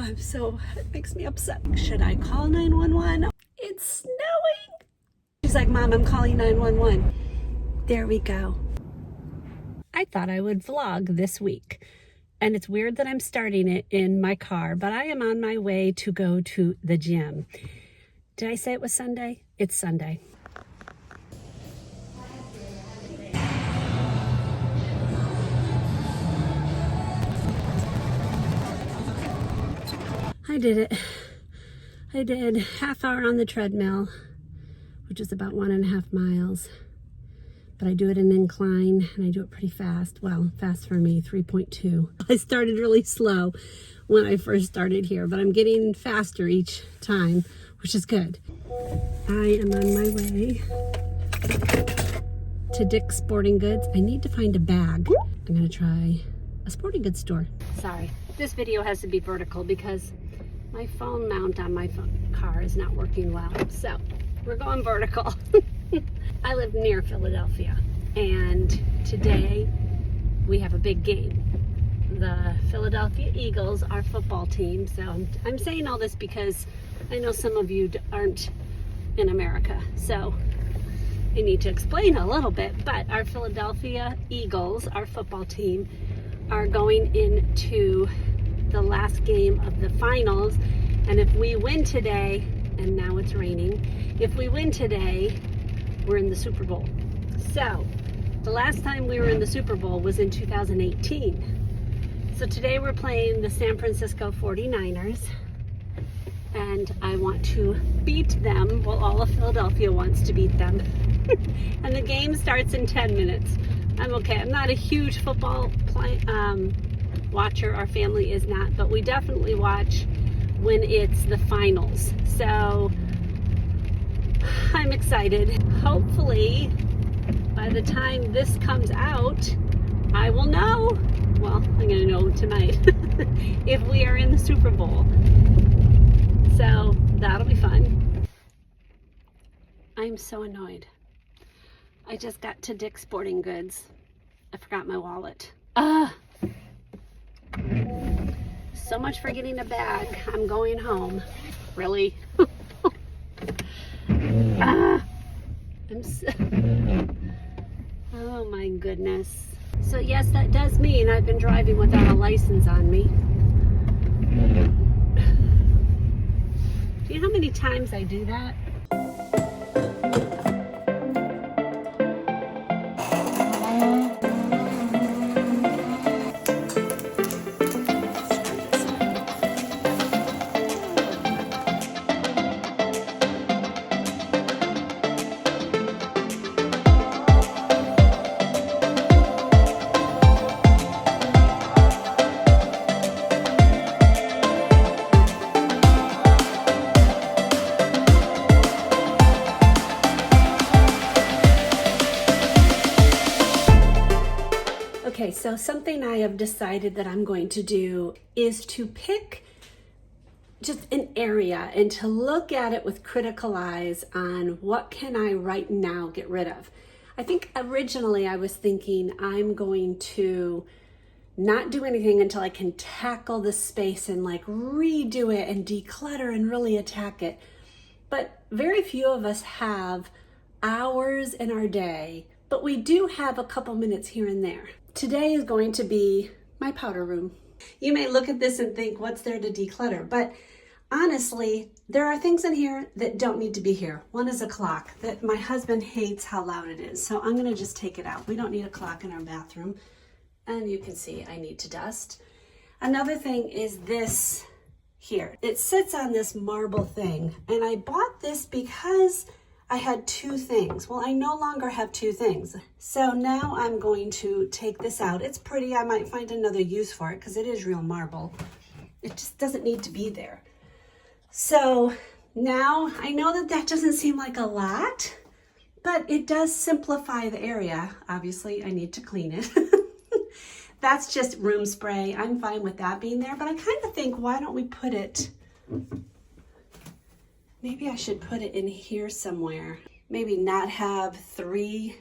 it makes me upset. Should I call 911? It's snowing. She's like, Mom, I'm calling 911. There we go. I thought I would vlog this week. And it's weird that I'm starting it in my car, but I am on my way to go to the gym. Did I say it was Sunday? It's Sunday. I did it. I did half hour on the treadmill, which is about 1.5 miles. But I do it in an incline and I do it pretty fast. Well, fast for me, 3.2. I started really slow when I first started here, but I'm getting faster each time, which is good. I am on my way to Dick's Sporting Goods. I need to find a bag. I'm gonna try a sporting goods store. Sorry, this video has to be vertical because my phone mount on my car is not working well. So we're going vertical. I live near Philadelphia, and today we have a big game. The Philadelphia Eagles, our football team. So I'm saying all this because I know some of you aren't in America. So I need to explain a little bit, but our Philadelphia Eagles, our football team, are going into the last game of the finals, and if we win today, and now it's raining, if we win today, we're in the Super Bowl. So the last time we were in the Super Bowl was in 2018. So today we're playing the San Francisco 49ers, and I want to beat them. Well, all of Philadelphia wants to beat them. And the game starts in 10 minutes. I'm okay. I'm not a huge football watcher. Our family is not, but we definitely watch when it's the finals. So I'm excited. Hopefully by the time this comes out, I will know. Well, I'm gonna know tonight if we are in the Super Bowl. So that'll be fun. I'm so annoyed. I just got to Dick's Sporting Goods. I forgot my wallet. So much for getting a bag. I'm going home. Really? Oh my goodness. So yes, that does mean I've been driving without a license on me. Do you know how many times I do that? Okay, so something I have decided that I'm going to do is to pick just an area and to look at it with critical eyes on what can I right now get rid of. I think originally I was thinking I'm going to not do anything until I can tackle the space and like redo it and declutter and really attack it. But very few of us have hours in our day, but we do have a couple minutes here and there. Today is going to be my powder room. You may look at this and think, what's there to declutter? But honestly, there are things in here that don't need to be here. One is a clock that my husband hates how loud it is. So I'm gonna just take it out. We don't need a clock in our bathroom. And you can see I need to dust. Another thing is this here. It sits on this marble thing. And I bought this because I had two things. Well, I no longer have two things. So now I'm going to take this out. It's pretty. I might find another use for it because it is real marble. It just doesn't need to be there. So now I know that that doesn't seem like a lot, but it does simplify the area. Obviously, I need to clean it. That's just room spray. I'm fine with that being there, but I kind of think, why don't we put it, maybe I should put it in here somewhere. Maybe not have 3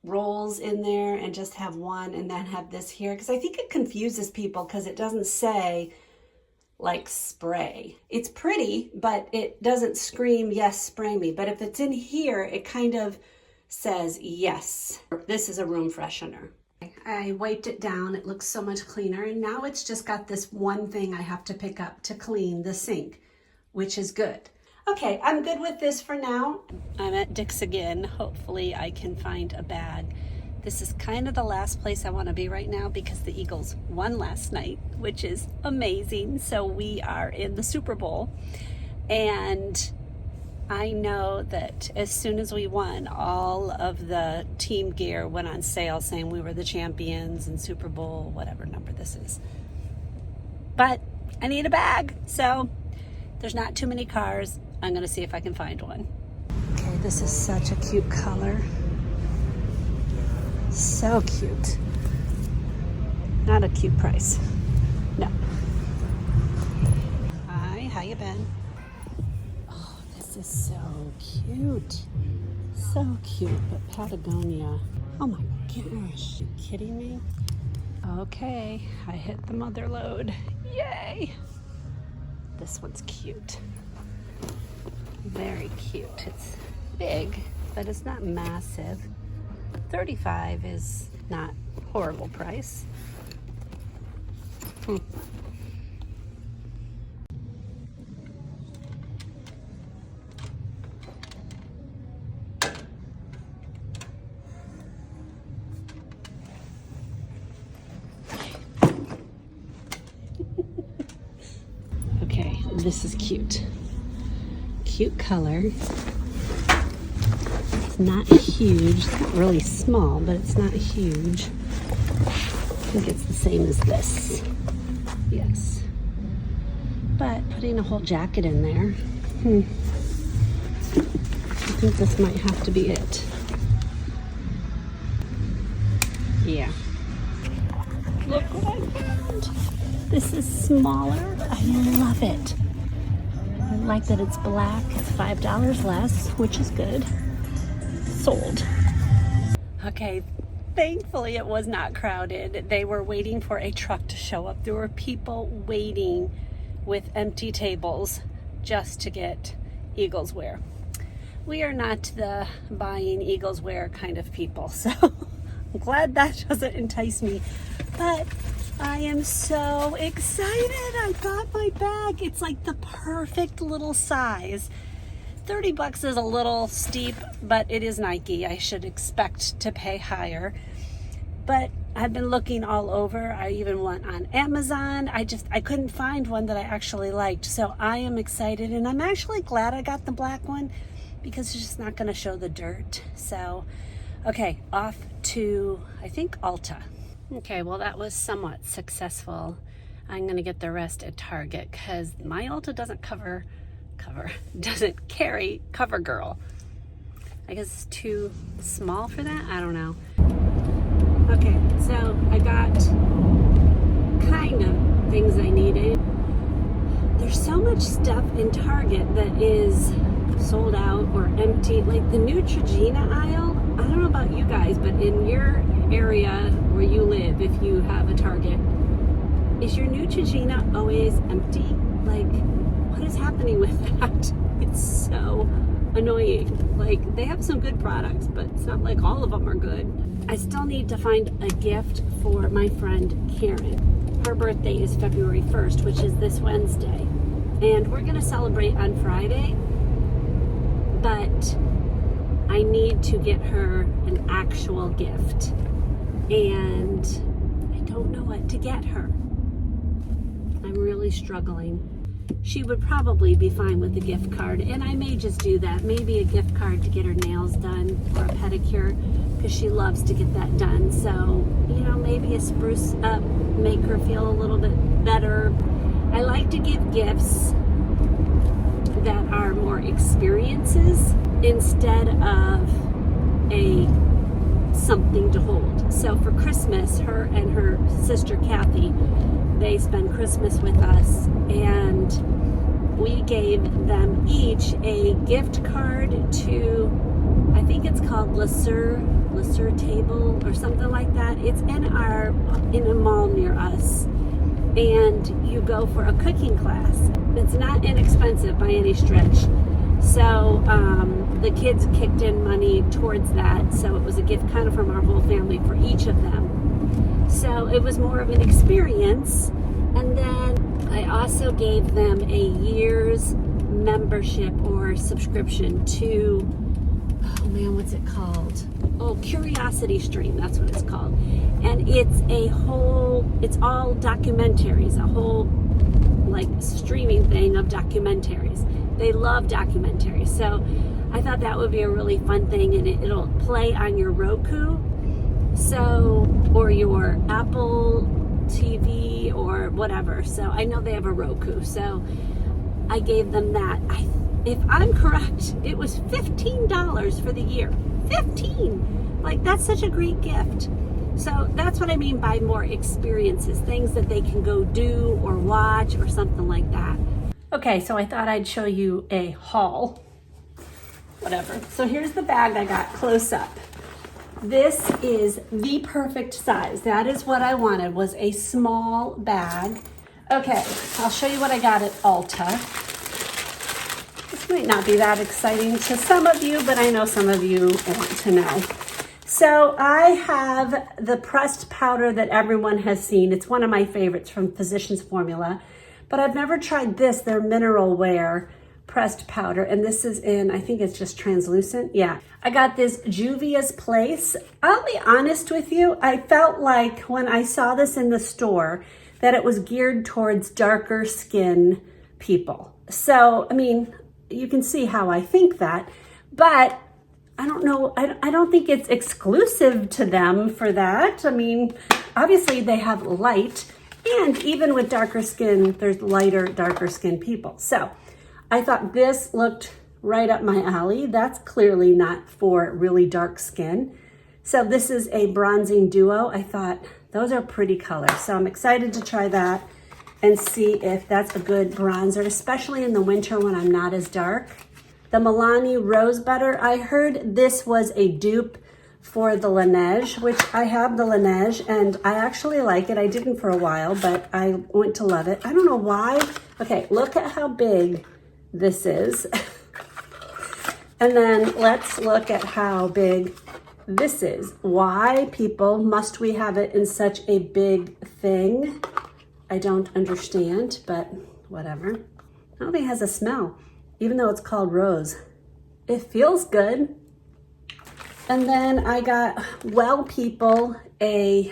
rolls in there and just have one and then have this here. Because I think it confuses people because it doesn't say like spray. It's pretty, but it doesn't scream, yes, spray me. But if it's in here, it kind of says, yes, this is a room freshener. I wiped it down. It looks so much cleaner. And now it's just got this one thing I have to pick up to clean the sink, which is good. Okay, I'm good with this for now. I'm at Dick's again. Hopefully I can find a bag. This is kind of the last place I want to be right now because the Eagles won last night, which is amazing. So we are in the Super Bowl. And I know that as soon as we won, all of the team gear went on sale saying we were the champions in Super Bowl, whatever number this is. But I need a bag. So there's not too many cars. I'm going to see if I can find one. Okay, this is such a cute color. So cute. Not a cute price. No. Hi, how you been? Oh, this is so cute. So cute, but Patagonia. Oh my gosh, you kidding me? Okay, I hit the mother load. Yay! This one's cute. Very cute. It's big, but it's not massive. $35 is not a horrible price. Okay, this is cute. Cute color. Not huge, it's not really small, but it's not huge. I think it's the same as this. Yes. But putting a whole jacket in there, I think this might have to be it. Yeah. Look what I found. This is smaller. I love it. I like that it's black. It's $5 less, which is good. Sold. Okay, thankfully it was not crowded. They were waiting for a truck to show up. There were people waiting with empty tables just to get Eagles wear. We are not the buying Eagles wear kind of people, so I'm glad that doesn't entice me. But I am so excited. I got my bag. It's like the perfect little size. $30 is a little steep, but it is Nike. I should expect to pay higher. But I've been looking all over. I even went on Amazon. I couldn't find one that I actually liked. So I am excited, and I'm actually glad I got the black one because it's just not going to show the dirt. So, okay, off to, I think, Ulta. Okay, well, that was somewhat successful. I'm going to get the rest at Target because my Ulta doesn't doesn't carry CoverGirl. I guess it's too small for that. I don't know. Okay, so I got kind of things I needed. There's so much stuff in Target that is sold out or empty. Like the Neutrogena aisle, I don't know about you guys, but in your area where you live, if you have a Target, is your Neutrogena always empty? Like, what is happening with that? It's so annoying. Like, they have some good products, but it's not like all of them are good. I still need to find a gift for my friend Karen. Her birthday is February 1st, which is this Wednesday. And we're gonna celebrate on Friday, but I need to get her an actual gift. And I don't know what to get her. I'm really struggling. She would probably be fine with a gift card, and I may just do that. Maybe a gift card to get her nails done or a pedicure, because she loves to get that done. So, you know, maybe a spruce up, make her feel a little bit better. I like to give gifts that are more experiences instead of something to hold. So for Christmas, her and her sister Kathy, they spend Christmas with us, and we gave them each a gift card to, I think it's called Le Sur Table or something like that. It's in a mall near us, and you go for a cooking class. It's not inexpensive by any stretch. So the kids kicked in money towards that. So it was a gift kind of from our whole family for each of them. So it was more of an experience. And then I also gave them a year's membership or subscription to, oh man, what's it called? Oh, Curiosity Stream, that's what it's called. And it's all documentaries, a whole like streaming thing of documentaries. They love documentaries. So I thought that would be a really fun thing, and it'll play on your Roku, or your Apple TV or whatever. So I know they have a Roku. So I gave them that. If I'm correct, it was $15 for the year. 15! Like, that's such a great gift. So that's what I mean by more experiences, things that they can go do or watch or something like that. Okay, so I thought I'd show you a haul. Whatever. So here's the bag I got close up. This is the perfect size. That is what I wanted, was a small bag. Okay, I'll show you what I got at Ulta. This might not be that exciting to some of you, but I know some of you want to know. So I have the pressed powder that everyone has seen. It's one of my favorites from Physicians Formula, but I've never tried this, their mineral wear pressed powder. And this is in, I think it's just translucent. Yeah, I got this Juvia's Place. I'll be honest with you. I felt like when I saw this in the store that it was geared towards darker skin people. So, I mean, you can see how I think that, but I don't know, I don't think it's exclusive to them for that. I mean, obviously they have light, and even with darker skin, there's lighter, darker skin people. So I thought this looked right up my alley. That's clearly not for really dark skin. So this is a bronzing duo. I thought those are pretty colors. So I'm excited to try that and see if that's a good bronzer, especially in the winter when I'm not as dark. The Milani Rose Butter, I heard this was a dupe for the Laneige, which I have the Laneige and I actually like it. I didn't for a while, but I went to love it. I don't know why. Okay, look at how big this is. And then let's look at how big this is. Why, people, must we have it in such a big thing? I don't understand, but whatever. I don't think it has a smell, even though it's called rose. It feels good. And then I got Well People, a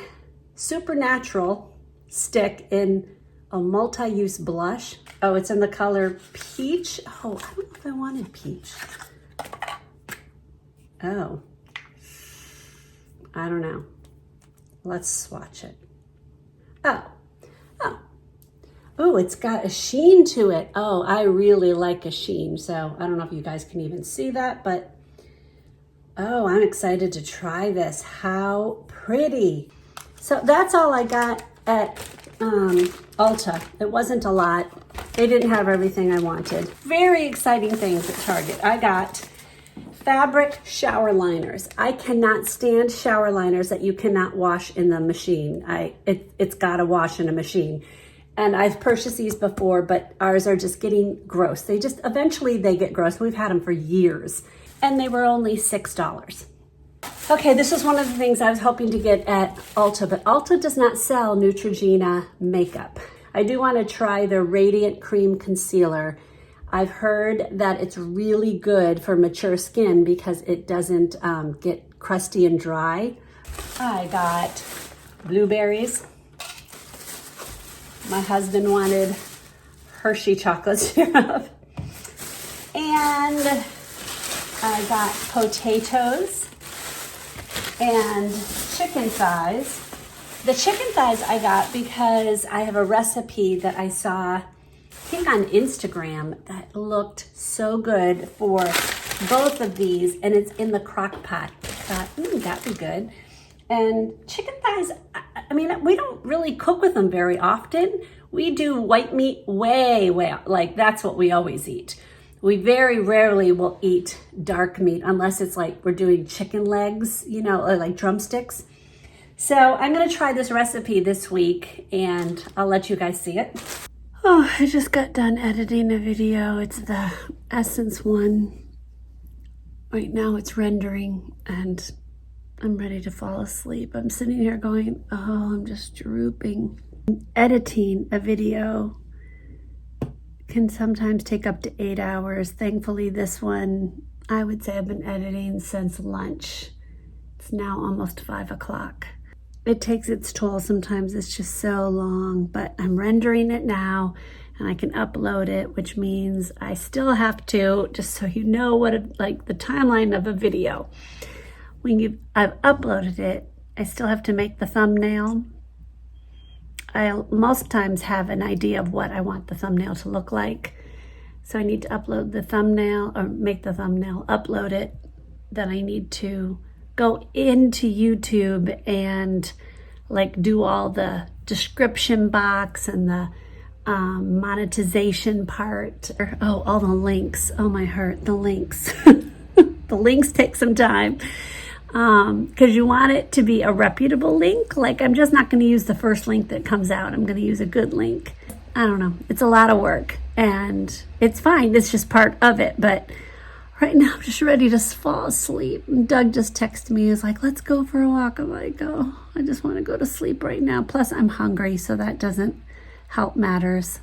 Supernatural stick in a multi-use blush. Oh, it's in the color peach. Oh, I don't know if I wanted peach. Oh, I don't know. Let's swatch it. Oh, it's got a sheen to it. Oh, I really like a sheen. So I don't know if you guys can even see that, but oh, I'm excited to try this. How pretty. So that's all I got at Ulta. It wasn't a lot. They didn't have everything I wanted. Very exciting things at Target. I got fabric shower liners. I cannot stand shower liners that you cannot wash in the machine. It's gotta wash in a machine. And I've purchased these before, but ours are just getting gross. Eventually they get gross. We've had them for years and they were only $6. Okay, this is one of the things I was hoping to get at Ulta, but Ulta does not sell Neutrogena makeup. I do want to try the Radiant Cream Concealer. I've heard that it's really good for mature skin because it doesn't get crusty and dry. I got blueberries. My husband wanted Hershey chocolate syrup. And I got potatoes and chicken thighs. The chicken thighs I got because I have a recipe that I saw, I think on Instagram, that looked so good for both of these, and it's in the crock pot. I thought, that'd be good. And chicken thighs, I mean, we don't really cook with them very often. We do white meat way, like that's what we always eat. We very rarely will eat dark meat unless it's like we're doing chicken legs, or like drumsticks. So I'm gonna try this recipe this week and I'll let you guys see it. Oh, I just got done editing a video. It's the Essence one. Right now it's rendering and I'm ready to fall asleep. I'm sitting here going, oh, I'm just drooping. Editing a video can sometimes take up to 8 hours. Thankfully, this one, I would say I've been editing since lunch. It's now almost 5 o'clock. It takes its toll. Sometimes it's just so long, but I'm rendering it now and I can upload it, which means I still have to, just so you know like the timeline of a video. When I've uploaded it, I still have to make the thumbnail. I most times have an idea of what I want the thumbnail to look like. So I need to upload the thumbnail or make the thumbnail, upload it. Then I need to go into YouTube and like do all the description box and the monetization part. Oh, all the links. Oh, my heart, the links. The links take some time. Because you want it to be a reputable link. Like, I'm just not going to use the first link that comes out. I'm going to use a good link. I don't know. It's a lot of work and it's fine. It's just part of it. But right now I'm just ready to fall asleep. And Doug just texted me. He's like, let's go for a walk. I'm like, oh, I just want to go to sleep right now. Plus I'm hungry, so that doesn't help matters.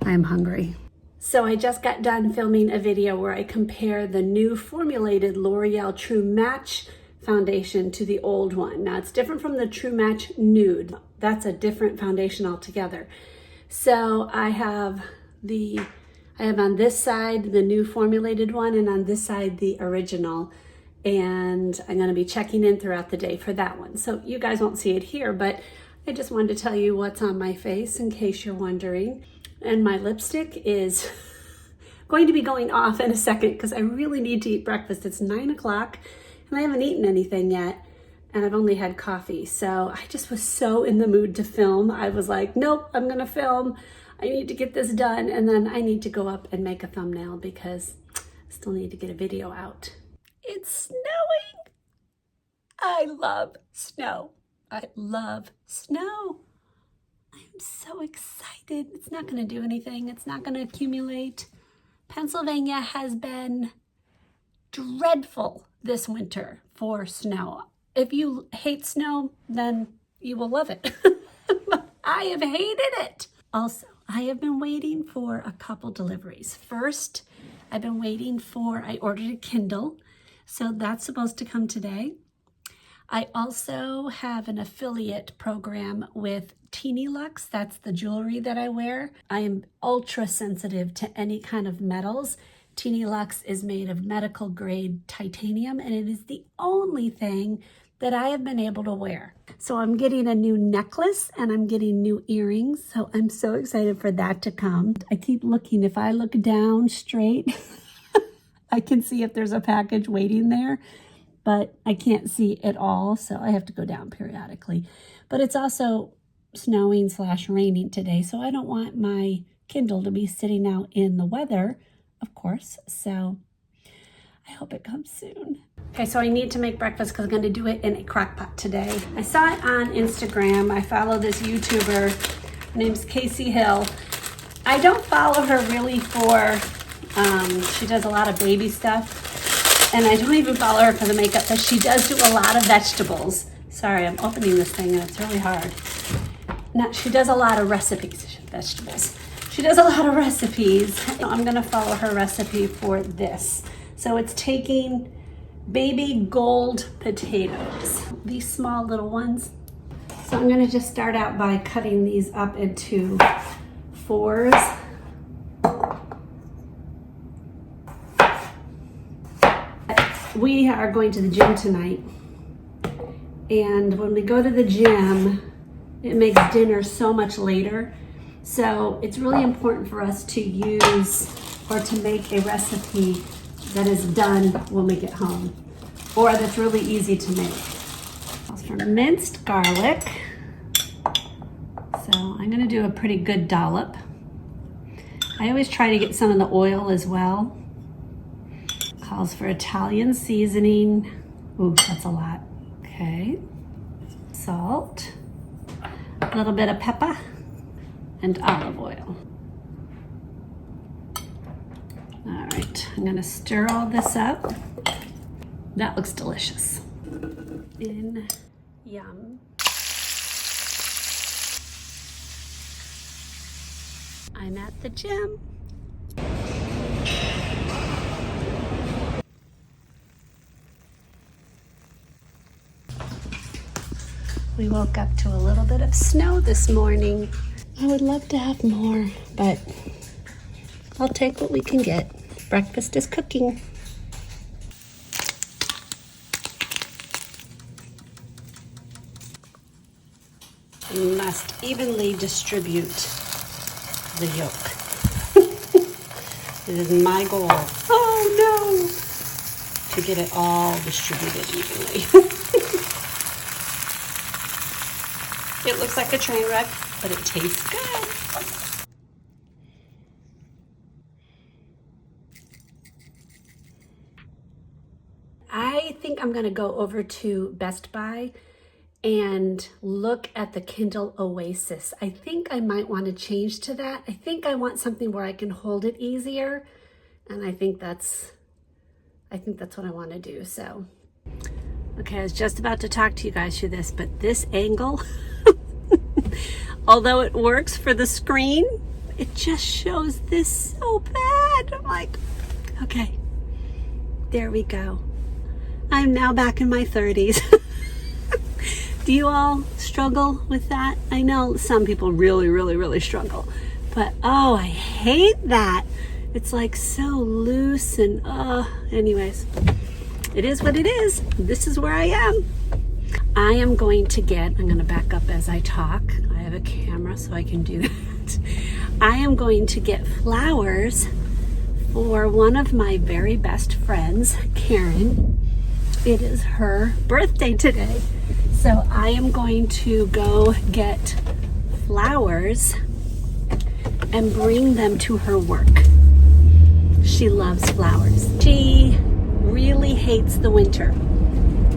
I'm hungry. So I just got done filming a video where I compare the new formulated L'Oreal True Match foundation to the old one. Now it's different from the True Match Nude. That's a different foundation altogether. So I have on this side the new formulated one and on this side the original. And I'm going to be checking in throughout the day for that one. So you guys won't see it here, but I just wanted to tell you what's on my face in case you're wondering. And my lipstick is going to be going off in a second because I really need to eat breakfast. It's 9 o'clock and I haven't eaten anything yet and I've only had coffee. So I just was so in the mood to film. I was like, nope, I'm going to film. I need to get this done. And then I need to go up and make a thumbnail because I still need to get a video out. It's snowing. I love snow. I love snow. I'm so excited. It's not going to do anything. It's not going to accumulate. Pennsylvania has been dreadful this winter for snow. If you hate snow, then you will love it. I have hated it. Also, I have been waiting for a couple deliveries. First, I ordered a Kindle, so that's supposed to come today. I also have an affiliate program with Teeny Lux. That's the jewelry that I wear. I am ultra sensitive to any kind of metals. Teeny Lux is made of medical grade titanium and it is the only thing that I have been able to wear. So I'm getting a new necklace and I'm getting new earrings. So I'm so excited for that to come. I keep looking. If I look down straight, I can see if there's a package waiting there. But I can't see it all, so I have to go down periodically. But it's also snowing / raining today, so I don't want my Kindle to be sitting out in the weather, of course, so I hope it comes soon. Okay, so I need to make breakfast because I'm going to do it in a crock pot today. I saw it on Instagram. I follow this YouTuber. Her name's Casey Hill. I don't follow her really for, she does a lot of baby stuff. And I don't even follow her for the makeup, but she does do a lot of vegetables. Sorry, I'm opening this thing and it's really hard. Now, she does a lot of recipes, vegetables. She does a lot of recipes. I'm gonna follow her recipe for this. So it's taking baby gold potatoes, these small little ones. So I'm gonna just start out by cutting these up into 4s. We are going to the gym tonight, and when we go to the gym, it makes dinner so much later. So it's really important for us to use or to make a recipe that is done when we get home, or that's really easy to make. For minced garlic, so I'm gonna do a pretty good dollop. I always try to get some of the oil as well. Calls for Italian seasoning. Ooh, that's a lot. Okay. salt, a little bit of pepper, and olive oil. All right, I'm gonna stir all this up. That looks delicious. Yum. I'm at the gym. We woke up to a little bit of snow this morning. I would love to have more, but I'll take what we can get. Breakfast is cooking. You must evenly distribute the yolk. It is my goal. Oh no! To get it all distributed evenly. It looks like a train wreck, but it tastes good. I think I'm gonna go over to Best Buy and look at the Kindle Oasis. I think I might want to change to that. I think I want something where I can hold it easier, and I think that's what I want to do. So, okay, I was just about to talk to you guys through this, but this angle, although it works for the screen, it just shows this so bad. I'm like, okay, there we go. I'm now back in my 30s. Do you all struggle with that? I know some people really struggle, but oh, I hate that. It's like so loose and anyways, it is what it is. This is where I am. I'm going to back up as I talk. I have a camera so I can do that. I am going to get flowers for one of my very best friends, Karen. It is her birthday today. So I am going to go get flowers and bring them to her work. She loves flowers. She really hates the winter.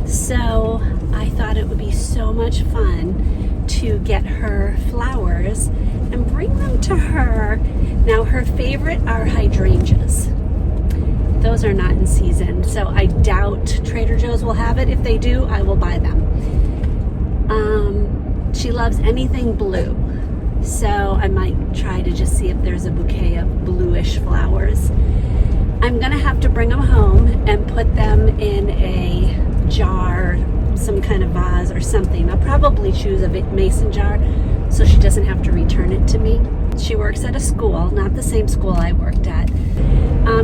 So I thought it would be so much fun to get her flowers and bring them to her. Now her favorite are hydrangeas. Those are not in season, so I doubt Trader Joe's will have it. If they do, I will buy them. She loves anything blue, so I might try to just see if there's a bouquet of bluish flowers. I'm gonna have to bring them home and put them in a jar, some kind of vase or something. I'll probably choose a mason jar so she doesn't have to return it to me. She works at a school, not the same school I worked at.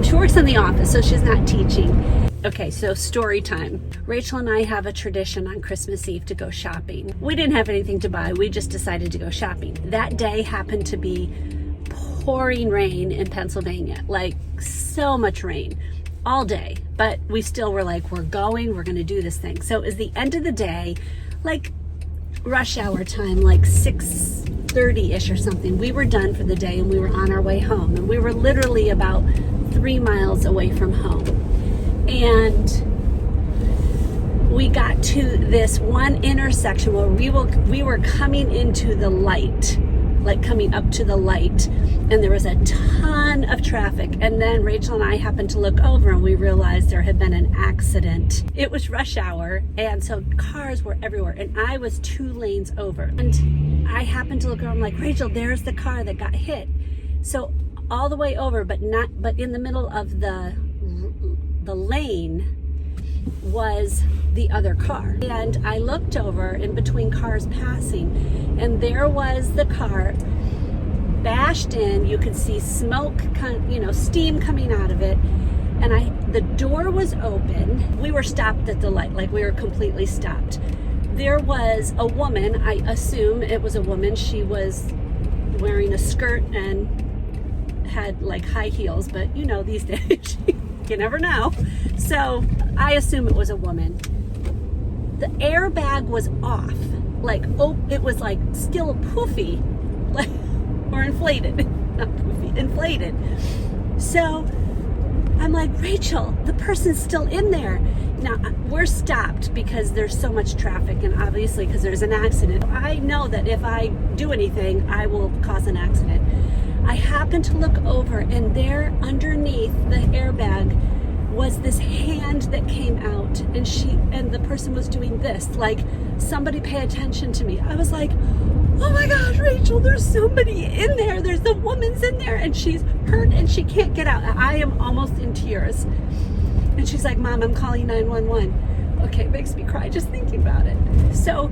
She works in the office, so she's not teaching. Okay, so story time. Rachel and I have a tradition on Christmas Eve to go shopping. We didn't have anything to buy, we just decided to go shopping. That day happened to be pouring rain in Pennsylvania, like so much rain all day, but we still were like, we're gonna do this thing. So it was the end of the day, like rush hour time, like 6:30-ish or something. We were done for the day and we were on our way home, and we were literally about 3 miles away from home. And we got to this one intersection where we were coming into the light, like coming up to the light, and there was a ton of traffic. And then Rachel and I happened to look over and we realized there had been an accident. It was rush hour, and so cars were everywhere, and I was 2 lanes over. And I happened to look over, I'm like, Rachel, there's the car that got hit. So all the way over, but in the middle of the lane was the other car. And I looked over in between cars passing, and there was the car bashed in. You could see smoke, steam coming out of it. And the door was open. We were stopped at the light, like we were completely stopped. There was a woman, I assume it was a woman. She was wearing a skirt and had like high heels, but these days you never know. So I assume it was a woman. The airbag was off, it was like still poofy, like, or inflated, not poofy, inflated. So I'm like, Rachel, the person's still in there. Now, we're stopped because there's so much traffic, and obviously because there's an accident. I know that if I do anything, I will cause an accident. I happened to look over, and there underneath the airbag was this hand that came out, and the person was doing this, like, somebody pay attention to me. I was like, oh my gosh, Rachel, there's somebody in there. There's the woman's in there, and she's hurt, and she can't get out. I am almost in tears. And she's like, Mom, I'm calling 911. Okay, it makes me cry just thinking about it. So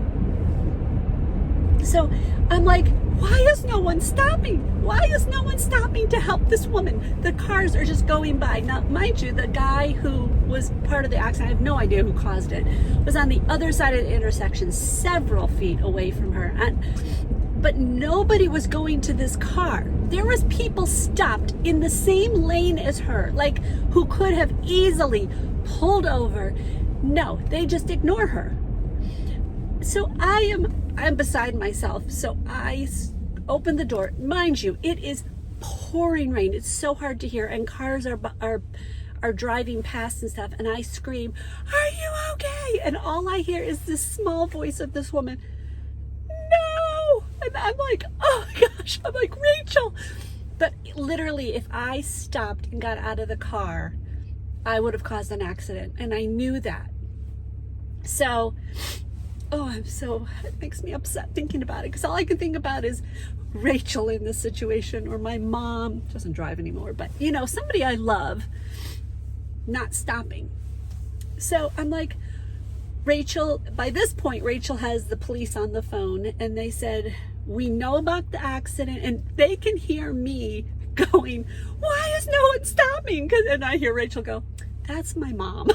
I'm like, why is no one stopping? Why is no one stopping to help this woman? The cars are just going by. Now, mind you, the guy who was part of the accident, I have no idea who caused it, was on the other side of the intersection, several feet away from her. But nobody was going to this car. There was people stopped in the same lane as her, like, who could have easily pulled over. No, they just ignore her. So I'm beside myself. So I open the door. Mind you, it is pouring rain. It's so hard to hear, and cars are driving past and stuff. And I scream, "Are you okay?" And all I hear is this small voice of this woman. No! And I'm like, oh my gosh. I'm like, Rachel. But literally, if I stopped and got out of the car, I would have caused an accident. And I knew that. So, it makes me upset thinking about it, because all I can think about is Rachel in this situation, or my mom, doesn't drive anymore, but somebody I love not stopping. So I'm like, Rachel, by this point, Rachel has the police on the phone, and they said, we know about the accident, and they can hear me going, why is no one stopping? And I hear Rachel go, that's my mom.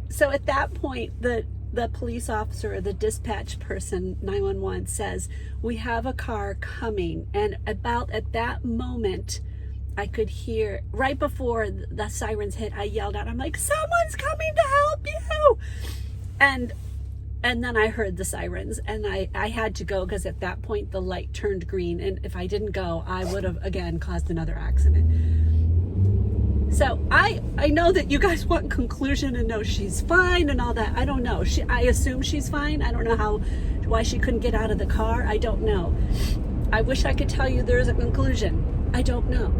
So at that point, the police officer, or the dispatch person, 911, says, we have a car coming. And about at that moment, I could hear, right before the sirens hit, I yelled out, I'm like, someone's coming to help you. And then I heard the sirens, and I had to go, because at that point the light turned green, and if I didn't go, I would have again caused another accident. So I know that you guys want conclusion and know she's fine and all that. I don't know. I assume she's fine. I don't know why she couldn't get out of the car. I don't know. I wish I could tell you there's a conclusion. I don't know.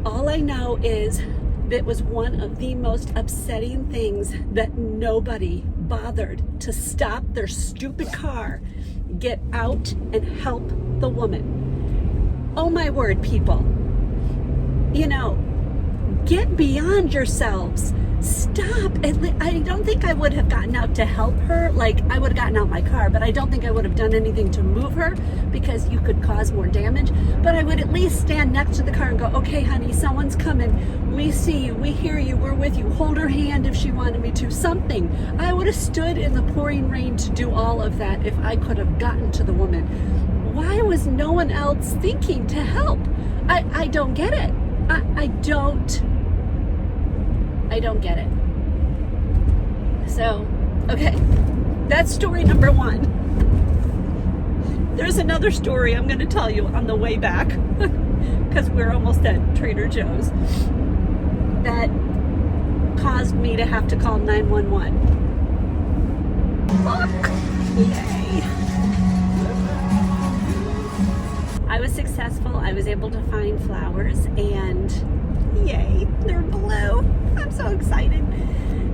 All I know is it was one of the most upsetting things that nobody bothered to stop their stupid car, get out, and help the woman. Oh my word, people. Get beyond yourselves. Stop. I don't think I would have gotten out to help her. Like, I would have gotten out my car, but I don't think I would have done anything to move her, because you could cause more damage. But I would at least stand next to the car and go, okay, honey, someone's coming. We see you. We hear you. We're with you. Hold her hand if she wanted me to. Something. I would have stood in the pouring rain to do all of that if I could have gotten to the woman. Why was no one else thinking to help? I don't get it. I don't get it. So, okay, that's story number one. There's another story I'm going to tell you on the way back, because we're almost at Trader Joe's, that caused me to have to call 911. Look! Yay! I was successful. I was able to find flowers, and yay, they're blue. I'm so excited.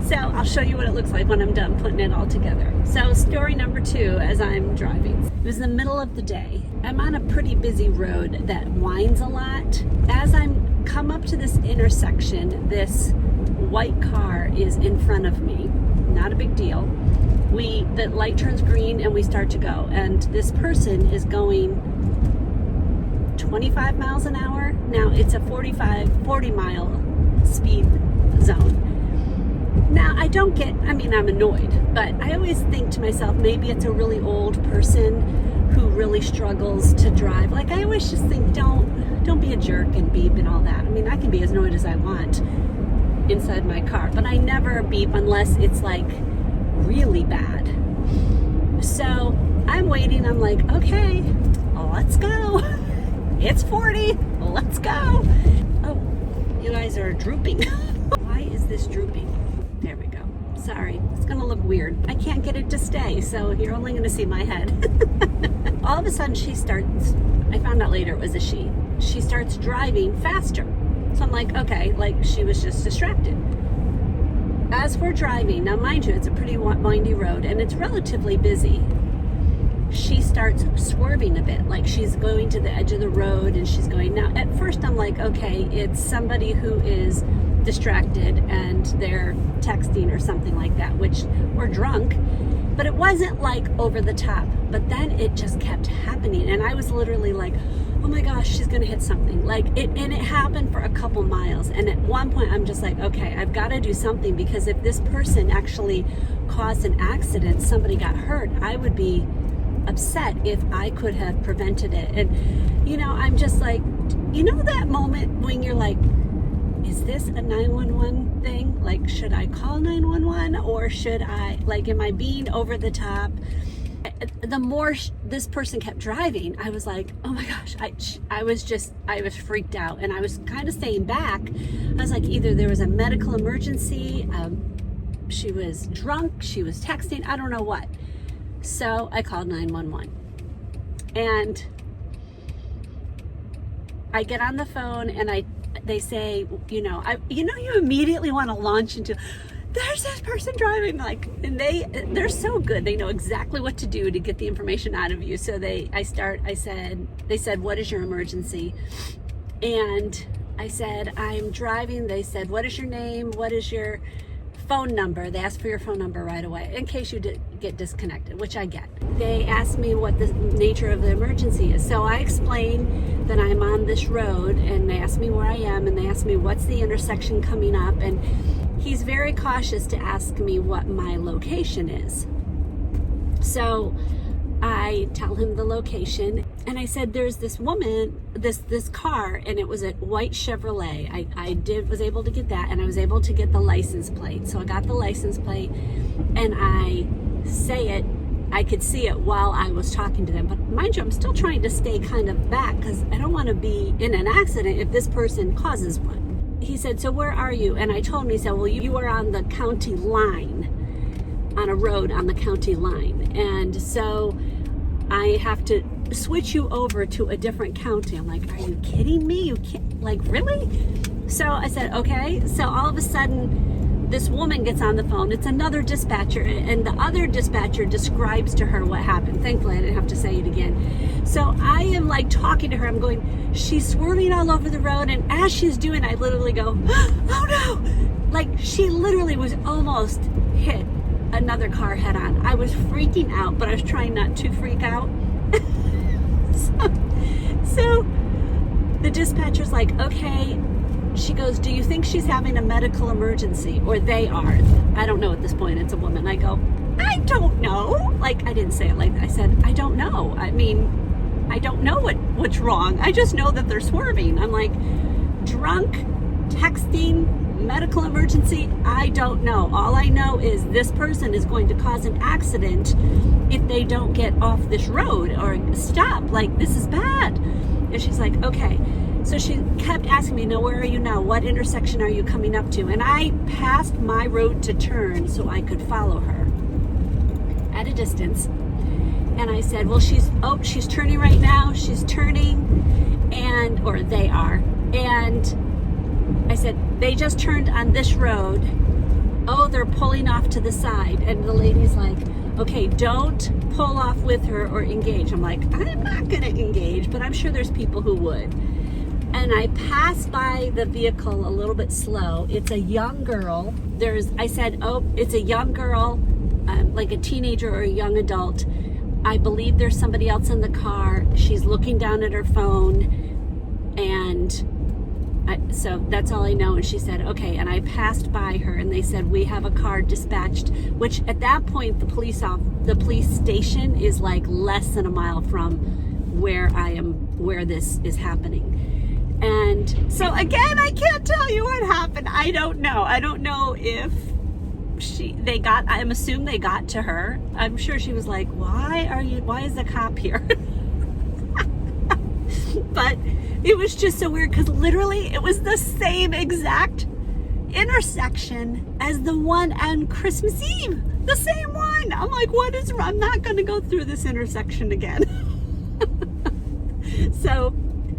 So I'll show you what it looks like when I'm done putting it all together. So story number two, as I'm driving. It was the middle of the day. I'm on a pretty busy road that winds a lot. As I'm come up to this intersection, this white car is in front of me. Not a big deal. The light turns green and we start to go. And this person is going 25 miles an hour. Now it's a 40 mile speed zone. Now I'm annoyed, but I always think to myself, maybe it's a really old person who really struggles to drive. Like, I always just think, don't be a jerk and beep and all that. I mean, I can be as annoyed as I want inside my car, but I never beep unless it's like really bad. So I'm waiting. I'm like, okay, let's go. It's 40. Let's go. Oh, You guys are drooping. Why is this drooping? There we go. Sorry, it's gonna look weird. I can't get it to stay, so you're only gonna see my head. All of a sudden she starts, I found out later it was a she starts driving faster. So I'm like, okay, like she was just distracted. As we're driving, now mind you, it's a pretty windy road and it's relatively busy. She starts swerving a bit, like she's going to the edge of the road and she's going. Now, at first I'm like, okay, it's somebody who is distracted and they're texting or something like that, or drunk, but it wasn't like over the top. But then it just kept happening and I was literally like, oh my gosh, she's gonna hit something. And it happened for a couple miles. And at one point I'm just like, okay, I've got to do something, because if this person actually caused an accident, somebody got hurt, I would be upset if I could have prevented it. And I'm just like, that moment when you're like, is this a 911 thing? Like, should I call 911 or should I, am I being over the top? The more this person kept driving, I was like, oh my gosh, I was freaked out, and I was kind of staying back. I was like, either there was a medical emergency, she was drunk, she was texting, I don't know what. So I called 911 and I get on the phone and they say, you immediately want to launch into, there's this person driving, and they're so good. They know exactly what to do to get the information out of you. So they said, what is your emergency? And I said, I'm driving. They said, what is your name? What is your phone number? They asked for your phone number right away in case you did get disconnected, which I get. They asked me what the nature of the emergency is. So I explained that I'm on this road, and they asked me where I am, and they asked me what's the intersection coming up, and he's very cautious to ask me what my location is. So I tell him the location, and I said, there's this woman, this car, and it was a white Chevrolet. I was able to get that, and I was able to get the license plate. So I got the license plate, and I say it, I could see it while I was talking to them. But mind you, I'm still trying to stay kind of back because I don't want to be in an accident if this person causes one. He said, so where are you? And I told him, he said, well, you are on the county line, on a road on the county line. And so I have to switch you over to a different county. I'm like, are you kidding me? You can't, really? So I said, okay. So all of a sudden, this woman gets on the phone. It's another dispatcher, and the other dispatcher describes to her what happened. Thankfully, I didn't have to say it again. So I am talking to her. I'm going, she's swerving all over the road, and as she's doing, I literally go, oh no! She literally was almost hit another car head on. I was freaking out, but I was trying not to freak out. So the dispatcher's like, okay. She goes, do you think she's having a medical emergency? Or they are. I don't know at this point. It's a woman. I go, I don't know. I didn't say it like that. I said, I don't know. I mean, I don't know what's wrong. I just know that they're swerving. I'm like, drunk, texting, medical emergency. I don't know. All I know is this person is going to cause an accident if they don't get off this road or stop. This is bad. And she's like, okay. So she kept asking me, now where are you now? What intersection are you coming up to? And I passed my road to turn so I could follow her at a distance. And I said, well, she's turning right now. She's turning, or they are. And I said, they just turned on this road. Oh, they're pulling off to the side. And the lady's like, okay, don't pull off with her or engage. I'm like, I'm not going to engage, but I'm sure there's people who would. And I passed by the vehicle a little bit slow. It's a young girl. I said, oh, it's a young girl, like a teenager or a young adult. I believe there's somebody else in the car. She's looking down at her phone. And so that's all I know. And she said, okay. And I passed by her and they said, we have a car dispatched, which at that point, the police station is less than a mile from where I am, where this is happening. And so again, I can't tell you what happened. I don't know. I don't know if I'm assuming they got to her. I'm sure she was like, why is the cop here? But, It was just so weird because literally it was the same exact intersection as the one on Christmas Eve. The same one. I'm like, what is wrong? I'm not going to go through this intersection again. So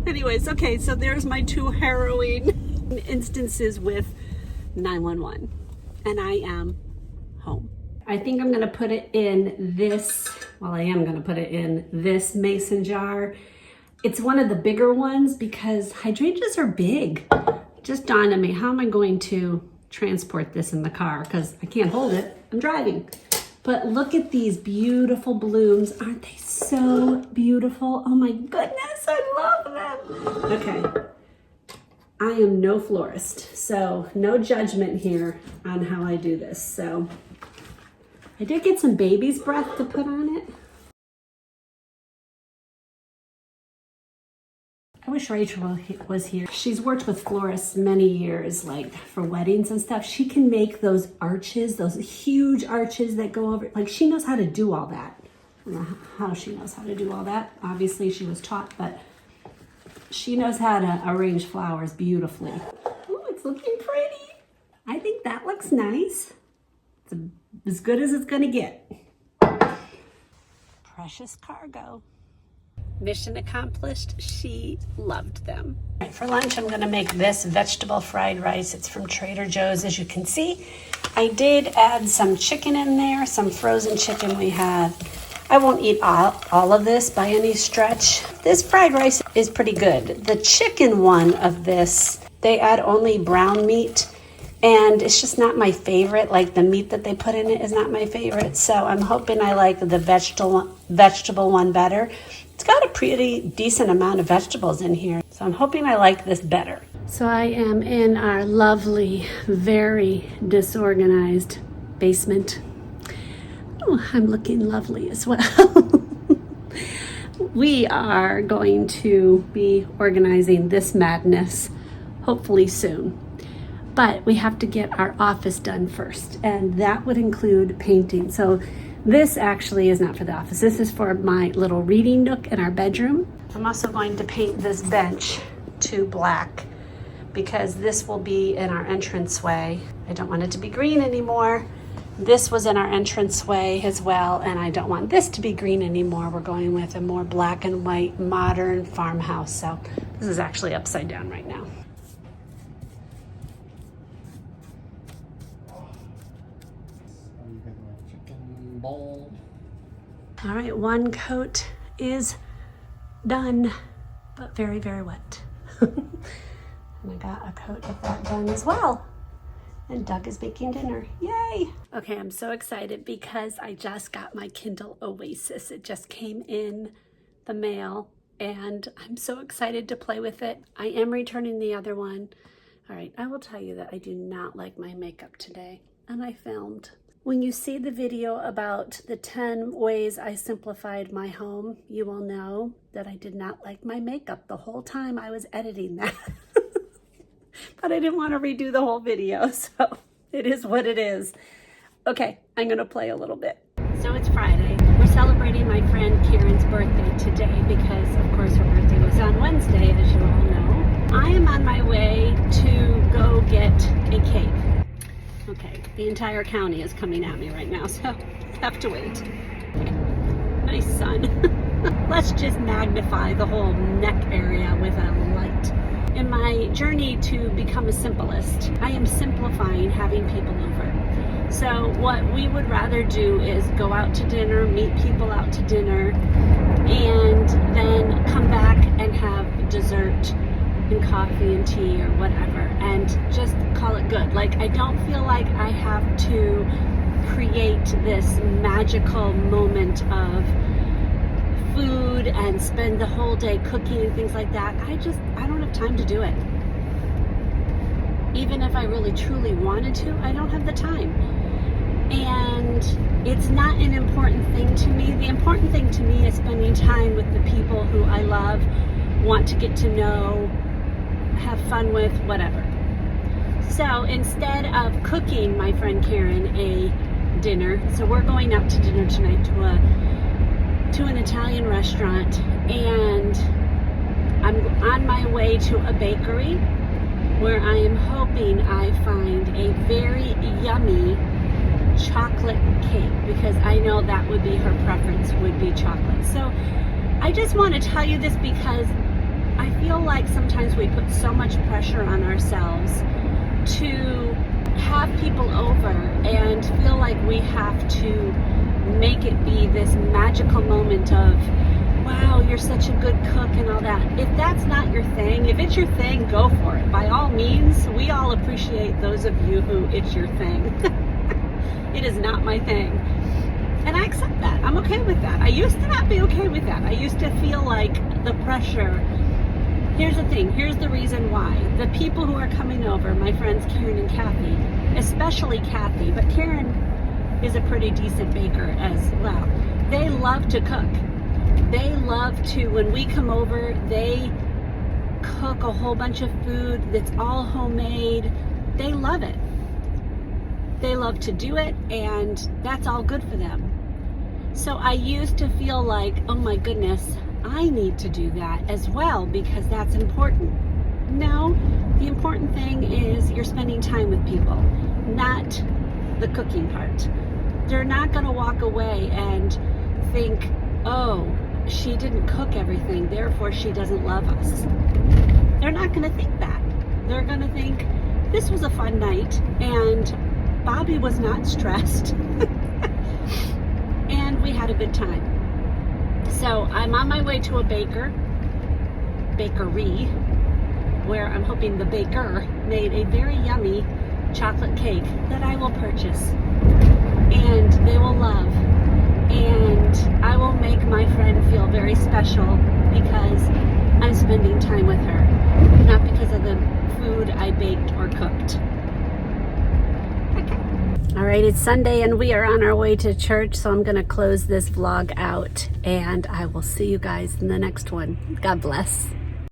anyways, okay, so there's my two harrowing instances with 911. And I am home. I think I'm going to put it in this, well, I am going to put it in this mason jar. It's one of the bigger ones because hydrangeas are big. Just dawned on me, how am I going to transport this in the car? Because I can't hold it, I'm driving. But look at these beautiful blooms. Aren't they so beautiful? Oh my goodness, I love them. Okay, I am no florist, so no judgment here on how I do this. So I did get some baby's breath to put on it. I wish Rachel was here. She's worked with florists many years, like for weddings and stuff. She can make those arches, those huge arches that go over, like she knows how to do all that. I don't know how she knows how to do all that. Obviously she was taught, but she knows how to arrange flowers beautifully. Oh, it's looking pretty. I think that looks nice. It's as good as it's gonna get. Precious cargo. Mission accomplished. She loved them. For lunch, I'm gonna make this vegetable fried rice. It's from Trader Joe's, as you can see. I did add some chicken in there, some frozen chicken we had. I won't eat all of this by any stretch. This fried rice is pretty good. The chicken one of this, they add only brown meat, and it's just not my favorite. Like the meat that they put in it is not my favorite. So I'm hoping I like the vegetable one better. It's got a pretty decent amount of vegetables in here, so I'm hoping I like this better. So I am in our lovely, very disorganized basement. Oh, I'm looking lovely as well. We are going to be organizing this madness hopefully soon. But we have to get our office done first, and that would include painting. So this actually is not for the office. This is for my little reading nook in our bedroom. I'm also going to paint this bench to black because this will be in our entranceway. I don't want it to be green anymore. This was in our entranceway as well, and I don't want this to be green anymore. We're going with a more black and white modern farmhouse. So this is actually upside down right now. All right, one coat is done, but very, very wet. And I got a coat of that done as well. And Doug is baking dinner, yay! Okay, I'm so excited because I just got my Kindle Oasis. It just came in the mail and I'm so excited to play with it. I am returning the other one. All right, I will tell you that I do not like my makeup today, and I filmed. When you see the video about the 10 ways I simplified my home, you will know that I did not like my makeup the whole time I was editing that. But I didn't want to redo the whole video, so it is what it is. Okay, I'm gonna play a little bit. So it's Friday. We're celebrating my friend Karen's birthday today because, of course, her birthday was on Wednesday, as you all know. I am on my way to go get a cake. Okay, the entire county is coming at me right now, so I have to wait. Okay. Nice sun. Let's just magnify the whole neck area with a light. In my journey to become a simplest, I am simplifying having people over. So what we would rather do is go out to dinner, meet people out to dinner, and then come back and have dessert and coffee and tea or whatever, and just call it good. Like, I don't feel like I have to create this magical moment of food and spend the whole day cooking and things like that. I don't have time to do it. Even if I really truly wanted to, I don't have the time. And it's not an important thing to me. The important thing to me is spending time with the people who I love, want to get to know, have fun with, whatever. So instead of cooking my friend Karen a dinner, so we're going out to dinner tonight to an Italian restaurant, and I'm on my way to a bakery where I am hoping I find a very yummy chocolate cake, because I know that would be her preference, would be chocolate. So I just want to tell you this because I feel like sometimes we put so much pressure on ourselves to have people over and feel like we have to make it be this magical moment of, wow, you're such a good cook and all that. If that's not your thing, if it's your thing, go for it. By all means, we all appreciate those of you who it's your thing. It is not my thing. And I accept that. I'm okay with that. I used to not be okay with that. I used to feel like the pressure. Here's the thing. Here's the reason why. The people who are coming over, my friends Karen and Kathy, especially Kathy, but Karen is a pretty decent baker as well. They love to cook. They love to, when we come over, they cook a whole bunch of food that's all homemade. They love it. They love to do it, and that's all good for them. So I used to feel like, oh my goodness, I need to do that as well because that's important. No, the important thing is you're spending time with people, not the cooking part. They're not going to walk away and think, oh, she didn't cook everything, therefore she doesn't love us. They're not going to think that. They're going to think, this was a fun night, and Bobby was not stressed, and we had a good time. So I'm on my way to a bakery, where I'm hoping the baker made a very yummy chocolate cake that I will purchase, and they will love. And I will make my friend feel very special because I'm spending time with her, not because of the food I baked or cooked. Okay. All right, it's Sunday and we are on our way to church, so I'm going to close this vlog out, and I will see you guys in the next one. God bless.